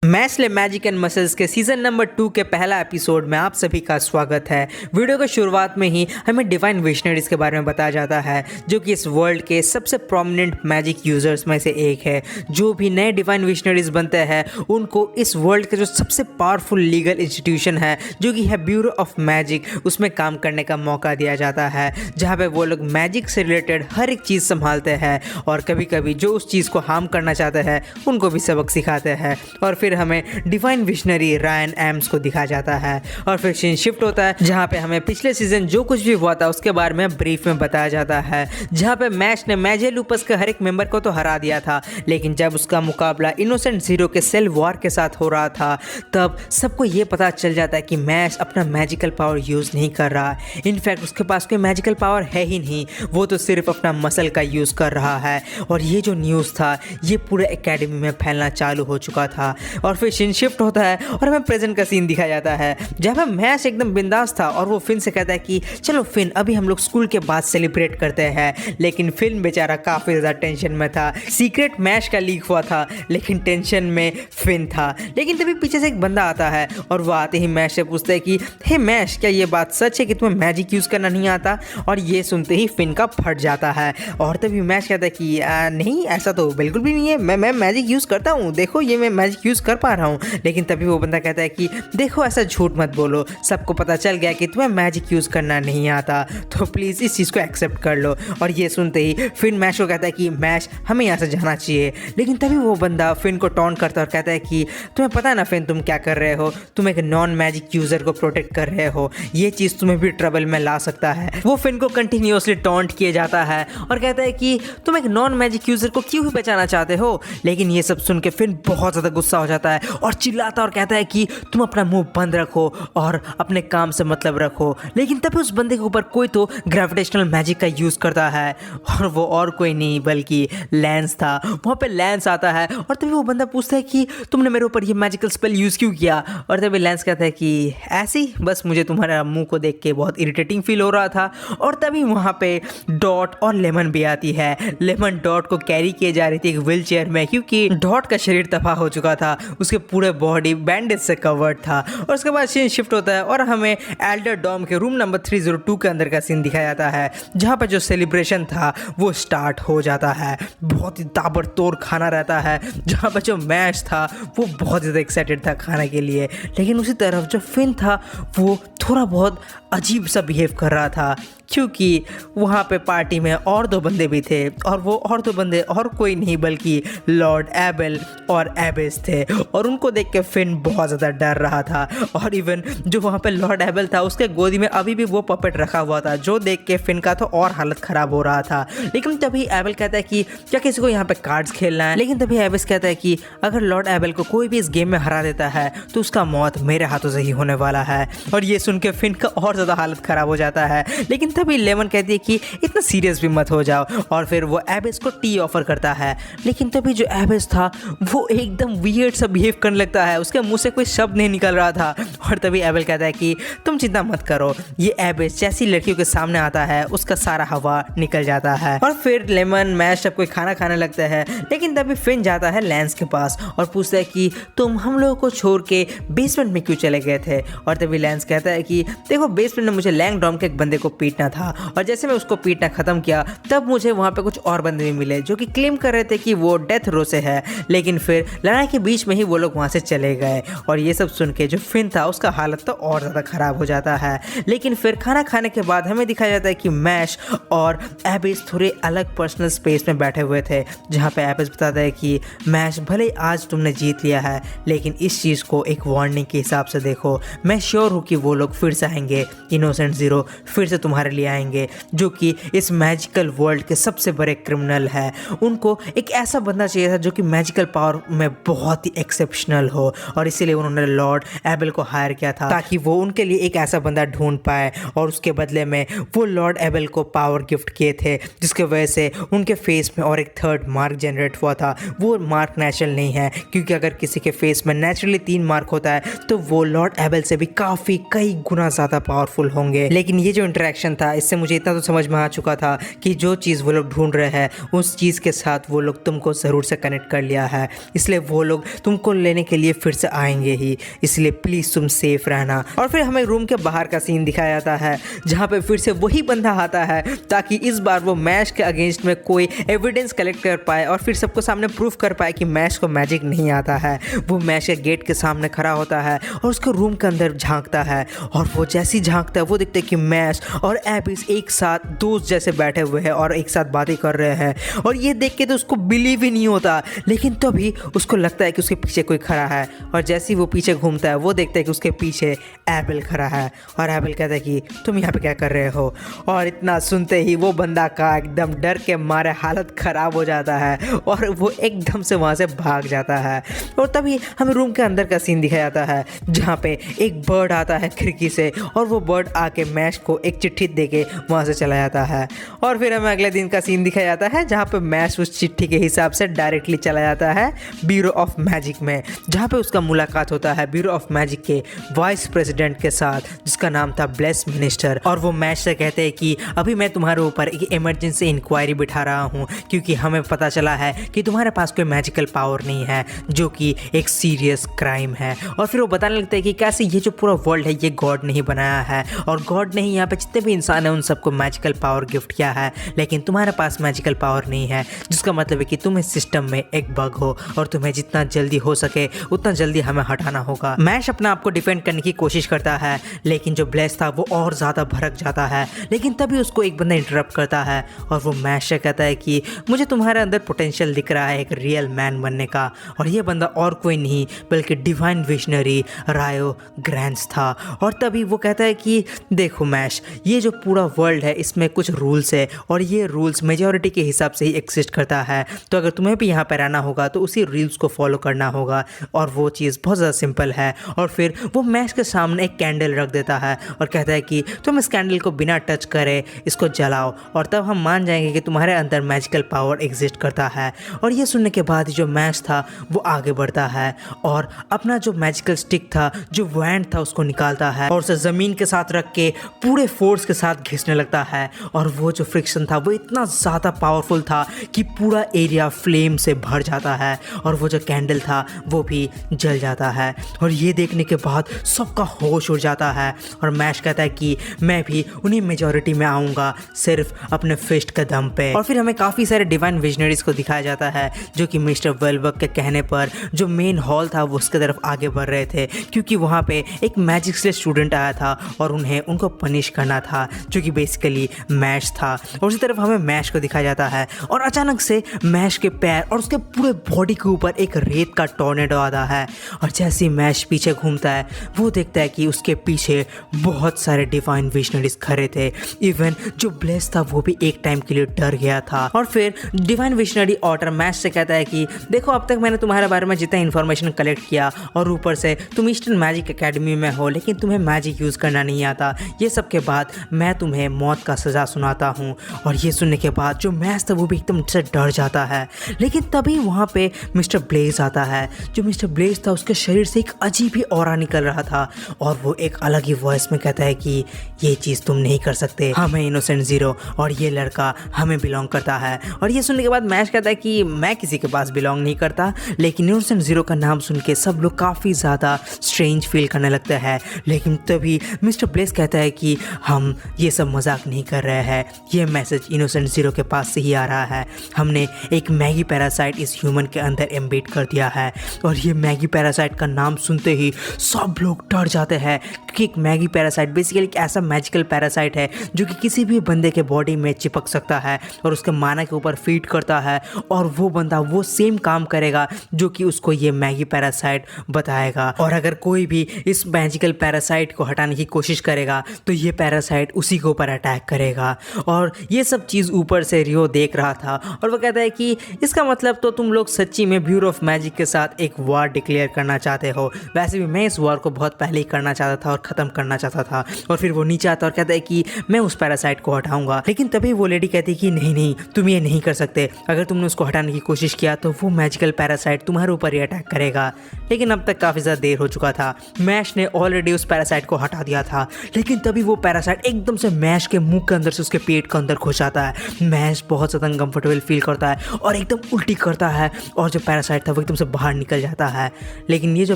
मैस्ले magic and muscles के season number 2 के पहला एपिसोड में आप सभी का स्वागत है। वीडियो के शुरुआत में ही हमें डिवाइन विशनरीज के बारे में बताया जाता है, जो कि इस वर्ल्ड के सबसे प्रोमिनेंट मैजिक यूजर्स में से एक है। जो भी नए डिवाइन विशनरीज बनते हैं उनको इस वर्ल्ड के जो सबसे पावरफुल लीगल इंस्टीट्यूशन है, जो कि है ब्यूरो ऑफ मैजिक, उसमें काम करने का मौका दिया जाता है, जहाँ पे वो लोग मैजिक से रिलेटेड हर एक चीज़ संभालते हैं और कभी कभी जो उस चीज़ को हार्म करना चाहते हैं उनको भी सबक सिखाते हैं। और फिर हमें डिवाइन विशनरी रायन एम्स को दिखा जाता है और फिर सीन शिफ्ट होता है, जहां पे हमें पिछले सीजन जो कुछ भी हुआ था उसके बारे में ब्रीफ में बताया जाता है, जहां पे मैश ने मैजे लूपस के हर एक मेंबर को तो हरा दिया था, लेकिन जब उसका मुकाबला इनोसेंट जीरो के सेल वॉर के साथ हो रहा था तब सबको ये पता चल जाता है कि मैश अपना मैजिकल पावर यूज नहीं कर रहा। इनफैक्ट उसके पास कोई मैजिकल पावर है ही नहीं, वो तो सिर्फ अपना मसल का यूज कर रहा है। और ये जो न्यूज़ था ये पूरे एकेडमी में फैलना चालू हो चुका था। और फिर सीन शिफ्ट होता है और हमें प्रेजेंट का सीन दिखाया जाता है, जहाँ पे मैश एकदम बिंदास था और वो फिन से कहता है कि चलो फिन अभी हम लोग स्कूल के बाद सेलिब्रेट करते हैं। लेकिन फिन बेचारा काफ़ी ज़्यादा टेंशन में था। सीक्रेट मैश का लीक हुआ था लेकिन टेंशन में फिन था। लेकिन तभी पीछे से एक बंदा आता है और वो आते ही मैश से पूछता है कि हे मैश, क्या ये बात सच है कि तुम्हें मैजिक यूज़ करना नहीं आता? और ये सुनते ही फिन का फट जाता है और तभी मैश कहता है कि नहीं, ऐसा तो बिल्कुल भी नहीं है, मैं मैजिक यूज़ करता हूँ, देखो ये मैं मैजिक यूज़ कर पा रहा हूँ। लेकिन तभी वो बंदा कहता है कि देखो ऐसा झूठ मत बोलो, सबको पता चल गया कि तुम्हें मैजिक यूज़ करना नहीं आता, तो प्लीज़ इस चीज़ को एक्सेप्ट कर लो। और ये सुनते ही फिन मैश को कहता है कि मैश, हमें यहाँ से जाना चाहिए। लेकिन तभी वो बंदा फिन को टॉन्ट करता है और कहता है कि तुम्हें पता है ना फिन, तुम क्या कर रहे हो, तुम एक नॉन मैजिक यूज़र को प्रोटेक्ट कर रहे हो, ये चीज़ तुम्हें भी ट्रबल में ला सकता है। वो फिन को कंटिन्यूसली टॉन्ट किया जाता है और कहता है कि तुम एक नॉन मैजिक यूज़र को क्यों ही बचाना चाहते हो। लेकिन ये सब सुन के फिन बहुत ज़्यादा गुस्सा हो जाता है और चिल्लाता और कहता है कि तुम अपना मुंह बंद रखो और अपने काम से मतलब रखो। लेकिन तभी उस बंदे के ऊपर कोई तो ग्रेविटेशनल मैजिक का यूज़ करता है और वो और कोई नहीं बल्कि लैंस था। वहाँ पे लैंस आता है और तभी वो बंदा पूछता है कि तुमने मेरे ऊपर ये मैजिकल स्पेल यूज़ क्यों किया। और तभी लैंस कहता है कि ऐसे ही, बस मुझे तुम्हारा मुंह को देख के बहुत इरिटेटिंग फील हो रहा था। और तभी वहाँ पे डॉट और लेमन भी आती है। लेमन डॉट को कैरी किए जा रही थी एक व्हील चेयर में, क्योंकि डॉट का शरीर तबाह हो चुका था, उसके पूरे बॉडी बैंडेज से कवर्ड था। और उसके बाद सीन शिफ्ट होता है और हमें एल्डर डॉम के रूम नंबर 302 के अंदर का सीन दिखाया जाता है, जहाँ पर जो सेलिब्रेशन था वो स्टार्ट हो जाता है। बहुत ही ताबड़तोड़ खाना रहता है, जहाँ पर जो मैश था वो बहुत ज़्यादा एक्साइटेड था खाने के लिए। लेकिन उसी तरफ जो फिन था वो थोड़ा बहुत अजीब सा बिहेव कर रहा था, क्योंकि वहाँ पे पार्टी में और दो बंदे भी थे और वो और दो बंदे और कोई नहीं बल्कि लॉर्ड एबेल और एबिस थे। और उनको देख के फिन बहुत ज़्यादा डर रहा था। और इवन जो वहाँ पे लॉर्ड एबेल था उसके गोदी में अभी भी वो पपेट रखा हुआ था, जो देख के फिन का तो और हालत ख़राब हो रहा था। लेकिन तभी एबेल कहता है कि क्या किसी को यहाँ पे कार्ड्स खेलना है। लेकिन तभी एबिस कहता है कि अगर लॉर्ड एबेल को कोई भी इस गेम में हरा देता है तो उसका मौत मेरे हाथों से ही होने वाला है। और ये सुन के फिन का और ज़्यादा हालत ख़राब हो जाता है। लेकिन तभी लेमन कहती है कि इतना सीरियस भी मत हो जाओ और फिर वो एबिस को टी ऑफर करता है। लेकिन तभी जो एबिस था वो एकदम वियर्ड सा बिहेव करने लगता है, उसके मुंह से कोई शब्द नहीं निकल रहा था। और तभी एबेल कहता है कि तुम चिंता मत करो, ये एबिस जैसी लड़कियों के सामने आता है उसका सारा हवा निकल जाता है। और फिर लेमन मैश सब कोई खाना खाने लगता है। लेकिन तभी फिन जाता है लैंस के पास और पूछता है कि तुम हम लोगों को छोड़ के बेसमेंट में क्यों चले गए थे। और तभी लैंस कहता है कि देखो, बेसमेंट में मुझे लैंगडॉर्म के एक बंदे को पीटना था और जैसे मैं उसको पीटना खत्म किया तब मुझे वहाँ पे कुछ और बंदे भी मिले जो कि क्लेम कर रहे थे कि वो डेथ रो से है। लेकिन फिर लड़ाई के बीच में ही वो लोग वहाँ से चले गए। और ये सब सुन के जो फिन था उसका हालत तो और ज़्यादा ख़राब हो जाता है। लेकिन फिर खाना खाने के बाद हमें दिखाया जाता है कि मैश और एबिस थोड़े अलग पर्सनल स्पेस में बैठे हुए थे, जहाँ पे एबिस बताता है कि मैश, भले आज तुमने जीत लिया है लेकिन इस चीज़ को एक वार्निंग के हिसाब से देखो। मैं श्योर हूँ कि वो लोग फिर से आएंगे, इनोसेंट जीरो फिर से तुम्हारे लिए आएंगे, जो कि इस मैजिकल वर्ल्ड के सबसे बड़े क्रिमिनल है। उनको एक ऐसा बंदा चाहिए था जो कि मैजिकल पावर में बहुत ही एक्सेप्शनल हो और इसीलिए उन्होंने लॉर्ड एबेल को हायर हायर किया था ताकि वो उनके लिए एक ऐसा बंदा ढूंढ पाए, और उसके बदले में वो लॉर्ड एबल को पावर गिफ्ट किए थे, जिसके वजह से उनके फेस में और एक थर्ड मार्क जनरेट हुआ था। वो मार्क नेचुरल नहीं है, क्योंकि अगर किसी के फेस में नेचुरली 3 मार्क होता है तो वो लॉर्ड एबल से भी काफ़ी कई गुना ज़्यादा पावरफुल होंगे। लेकिन ये जो इंटरेक्शन था, इससे मुझे इतना तो समझ में आ चुका था कि जो चीज़ वो लोग ढूंढ रहे हैं उस चीज़ के साथ वो लोग तुमको ज़रूर से कनेक्ट कर लिया है, इसलिए वो लोग तुमको लेने के लिए फिर से आएंगे ही, इसलिए प्लीज़ तुम सेफ रहना। और फिर हमें रूम के बाहर का सीन दिखाया जाता है जहाँ पे फिर से वही बंदा आता है ताकि इस बार वो मैश के अगेंस्ट में कोई एविडेंस कलेक्ट कर पाए और फिर सबको सामने प्रूफ कर पाए कि मैश को मैजिक नहीं आता है। वो मैश के गेट के सामने खड़ा होता है और उसके रूम के अंदर झांकता है, और वो जैसे ही झांकता है वो देखते हैं कि मैश और एबिस एक साथ दोस्त जैसे बैठे हुए हैं और एक साथ बातें कर रहे हैं। और ये देख के तो उसको बिलीव ही नहीं होता, लेकिन तभी उसको लगता है कि उसके पीछे कोई खड़ा है, और जैसे ही वो पीछे घूमता है वो देखता है कि उसके पीछे एबल खड़ा है। और एबल कहता है कि तुम यहाँ पे क्या कर रहे हो। और इतना सुनते ही वो बंदा का एकदम डर के मारे हालत ख़राब हो जाता है और वो एकदम से वहाँ से भाग जाता है। और तभी हमें रूम के अंदर का सीन दिखाया जाता है जहाँ पे एक बर्ड आता है खिड़की से, और वो बर्ड आके मैश को एक चिट्ठी देके वहाँ से चला जाता है। और फिर हमें अगले दिन का सीन दिखाया जाता है जहाँ पे मैश उस चिट्ठी के हिसाब से डायरेक्टली चला जाता है ब्यूरो ऑफ मैजिक में, जहाँ पे उसका मुलाकात होता है ब्यूरो ऑफ मैजिक के वाइस प्रेसिडेंट के साथ, जिसका नाम था ब्लेस मिनिस्टर। और वो मैश से कहते हैं कि अभी मैं तुम्हारे ऊपर एक इमरजेंसी इंक्वायरी बिठा रहा हूँ, क्योंकि हमें पता चला है कि तुम्हारे पास कोई मैजिकल पावर नहीं है, जो कि एक सीरियस क्राइम है। और फिर वो बताने लगते हैं कि कैसे ये जो पूरा वर्ल्ड है ये गॉड ने ही बनाया है, और गॉड ने ही यहाँ पे जितने भी इंसान हैं उन सबको मैजिकल पावर गिफ्ट किया है, लेकिन तुम्हारे पास मैजिकल पावर नहीं है, जिसका मतलब है कि तुम इस सिस्टम में एक बग हो और तुम्हें जितना जल्दी हो सके उतना जल्दी हमें हटाना होगा। मैश अपना आपको डिफेंड करने की कोशिश करता है, लेकिन जो ब्लेस था वो और ज़्यादा भड़क जाता है। लेकिन तभी उसको एक बंदा इंटरप्ट करता है और वो मैश से कहता है कि मुझे तुम्हारे अंदर पोटेंशियल दिख रहा है एक रियल मैन बनने का। और ये बंदा और कोई नहीं बल्कि डिवाइन विजनरी रायो ग्रैंड्स था। और तभी वो कहता है कि देखो मैश, ये जो पूरा वर्ल्ड है इसमें कुछ रूल्स है, और ये रूल्स मेजॉरिटी के हिसाब से ही एग्जिस्ट करता है, तो अगर तुम्हें भी यहाँ पर रहना होगा तो उसी रूल्स को फॉलो करना होगा। और वो चीज़ बहुत ज़्यादा सिंपल है। और फिर वो मैश के सामने एक कैंडल रख देता है और कहता है कि तुम इस कैंडल को बिना टच करे इसको जलाओ, और तब हम मान जाएंगे कि तुम्हारे अंदर मैजिकल पावर एग्जिस्ट करता है। और ये सुनने के बाद जो मैश था वो आगे बढ़ता है और अपना जो मैजिकल स्टिक था, जो वैंड था, उसको निकालता है और उसे ज़मीन के साथ रख के पूरे फोर्स के साथ घिसने लगता है। और वो जो फ्रिक्शन था वो इतना ज़्यादा पावरफुल था कि पूरा एरिया फ्लेम से भर जाता है, और वो जो कैंडल था वो भी जल जाता है। और ये देखने के बाद सबका होश उड़ जाता है, और मैश कहता है कि मैं भी उन्हीं मेजॉरिटी में आऊँगा सिर्फ अपने फिस्ट के दम पे। और फिर हमें काफ़ी सारे डिवाइन विजनरीज को दिखाया जाता है जो कि मिस्टर वेलबर्ग के कहने पर जो मेन हॉल था वो उसके तरफ आगे बढ़ रहे थे, क्योंकि वहाँ पे एक मैजिक से स्टूडेंट आया था और उनको पनिश करना था, जो कि बेसिकली मैश था। और उसी तरफ हमें मैश को दिखाया जाता है, और अचानक से मैश के पैर और उसके पूरे बॉडी के ऊपर एक रेत का टॉर्नेडो आता है। और जैसे ही मैश पीछे घूमता है वो देखता है कि उसके पीछे बहुत सारे डिवाइन विजनरीज खड़े थे। इवन जो ब्लेस था वो भी एक टाइम के लिए डर गया था। और फिर डिवाइन विजनरी ऑर्डर मैश से कहता है कि देखो, अब तक मैंने तुम्हारे बारे में जितना इन्फॉर्मेशन कलेक्ट किया, और ऊपर से तुम ईस्टर्न मैजिक एकेडमी में हो लेकिन तुम्हें मैजिक यूज़ करना नहीं आता, ये सब के बाद मैं तुम्हें मौत का सज़ा सुनाता हूँ। और ये सुनने के बाद जो मैश था वो भी एकदम से डर जाता है। लेकिन तभी वहाँ पे मिस्टर ब्लेज आता है। जो मिस्टर ब्लेज था उसके शरीर से एक अजीब ही ऑरा निकल रहा था, और वो एक अलग ही वॉइस में कहता है कि ये चीज़ तुम नहीं कर सकते, हमें इनोसेंट ज़ीरो और ये लड़का हमें बिलोंग करता है। और ये सुनने के बाद मैश कहता है कि मैं किसी के पास बिलोंग नहीं करता, लेकिन इनोसेंट ज़ीरो का नाम सुन के सब लोग काफ़ी ज़्यादा स्ट्रेंज फील करने लगते हैं। लेकिन तभी मिस्टर ब्लेस कहता है कि हम ये सब मजाक नहीं कर रहे हैं, ये मैसेज इनोसेंट ज़ीरो के पास से ही आ रहा है। हमने एक मैगी पैरासाइट इस ह्यूमन के अंदर एम्बेड कर दिया है। और ये मैगी पैरासाइट का नाम सुनते ही सब लोग डर जाते हैं, क्योंकि एक मैगी पैरासाइट बेसिकली एक ऐसा मैजिकल पैरासाइट है जो कि किसी भी बंदे के बॉडी में चिपक सकता है और उसके माना के ऊपर फीड करता है और वो बंदा वो सेम काम करेगा जो कि उसको ये मैगी पैरासाइट बताएगा। और अगर कोई भी इस मैजिकल पैरासाइट को हटाने की कोशिश करेगा तो ये पैरासाइट उसी के ऊपर अटैक करेगा। और ये सब चीज़ ऊपर से रियो देख रहा था और वो कहता है कि इसका मतलब तो तुम लोग सच्ची में ब्यूरो ऑफ मैजिक के साथ एक वॉर डिक्लेयर करना चाहते हो। वैसे भी मैं इस वॉर को बहुत पहले ही करना चाहता था और ख़त्म करना चाहता था। और फिर वो नीचे आता और कहता है कि मैं उस पैरासाइट को हटाऊंगा। लेकिन तभी वो लेडी कहती है कि नहीं नहीं, तुम ये नहीं कर सकते। अगर तुमने उसको हटाने की कोशिश किया तो वो मैजिकल पैरासाइट तुम्हारे ऊपर ही अटैक करेगा। लेकिन अब तक काफ़ी ज़्यादा देर हो चुका था। मैश ने ऑलरेडी उस पैरासाइट को हटा दिया था। लेकिन तभी वो पैरासाइट एकदम से मैश के मुंह के अंदर से उसके पेट के अंदर घुस जाता है। मैश बहुत ज़्यादा अनकंफर्टेबल फील करता है और एकदम उल्टी करता है और जो पैरासाइट था वो एकदम से बाहर निकल जाता है। लेकिन ये जो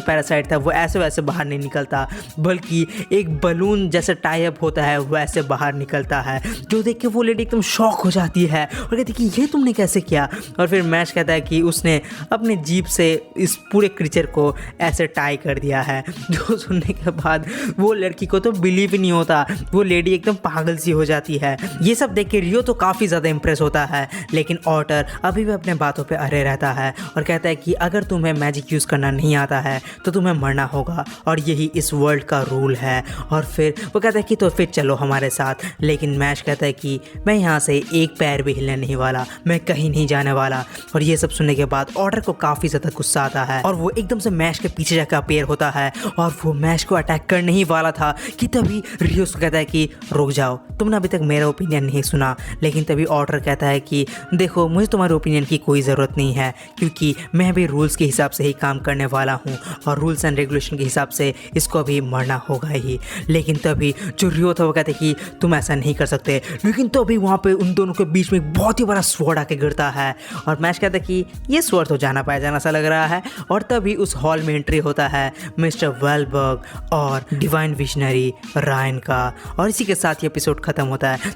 पैरासाइट था वो ऐसे वैसे बाहर नहीं निकलता, बल्कि एक बलून जैसे टाई अप होता है वैसे बाहर निकलता है, जो देख के वो लेडी एकदम शॉक हो जाती है और कहती है कि ये तुमने कैसे किया। और फिर मैश कहता है कि उसने अपने जीभ से इस पूरे क्रीचर को ऐसे टाई कर दिया है। जो सुनने के बाद वो लड़की को तो बिलीव ही नहीं होता, वो लेडी एकदम पागल सी हो जाती है। ये सब देख के रियो तो काफ़ी ज़्यादा इंप्रेस होता है, लेकिन ऑटर अभी भी अपने बातों पे अड़े रहता है और कहता है कि अगर तुम्हें मैजिक यूज़ करना नहीं आता है तो तुम्हें मरना होगा और यही इस वर्ल्ड का रूल है। और फिर वो कहता है कि तो फिर चलो हमारे साथ। लेकिन मैश कहता है कि मैं यहाँ से एक पैर भी हिलने नहीं वाला, मैं कहीं नहीं जाने वाला। और ये सब सुनने के बाद ऑटर को काफ़ी ज़्यादा गुस्सा आता है और वो एकदम से मैश के पीछे जाकर अपीयर होता है और वो मैश को अटैक करने ही वाला था कि तभी रियो को कहता है कि रुक जाओ, तुमने अभी तक मेरा ओपिनियन नहीं सुना। लेकिन तभी ऑटर कहता है कि देखो, मुझे तुम्हारे ओपिनियन की कोई ज़रूरत नहीं है क्योंकि मैं भी रूल्स के हिसाब से ही काम करने वाला हूँ और रूल्स एंड रेगुलेशन के हिसाब से इसको भी मरना होगा ही। लेकिन तभी जो रियो था वो कहते कि तुम ऐसा नहीं कर सकते। लेकिन तभी वहाँ पे उन दोनों के बीच में एक बहुत ही बड़ा स्वॉर्ड आके गिरता है और मैश कहता है कि ये स्वॉर्ड तो जाना पाया जाना सा लग रहा है। और तभी उस हॉल में एंट्री होता है मिस्टर वेलबर्ग और डिवाइन विजनरी रायन का। और इसी के साथ ये एपिसोड खत्म होता है।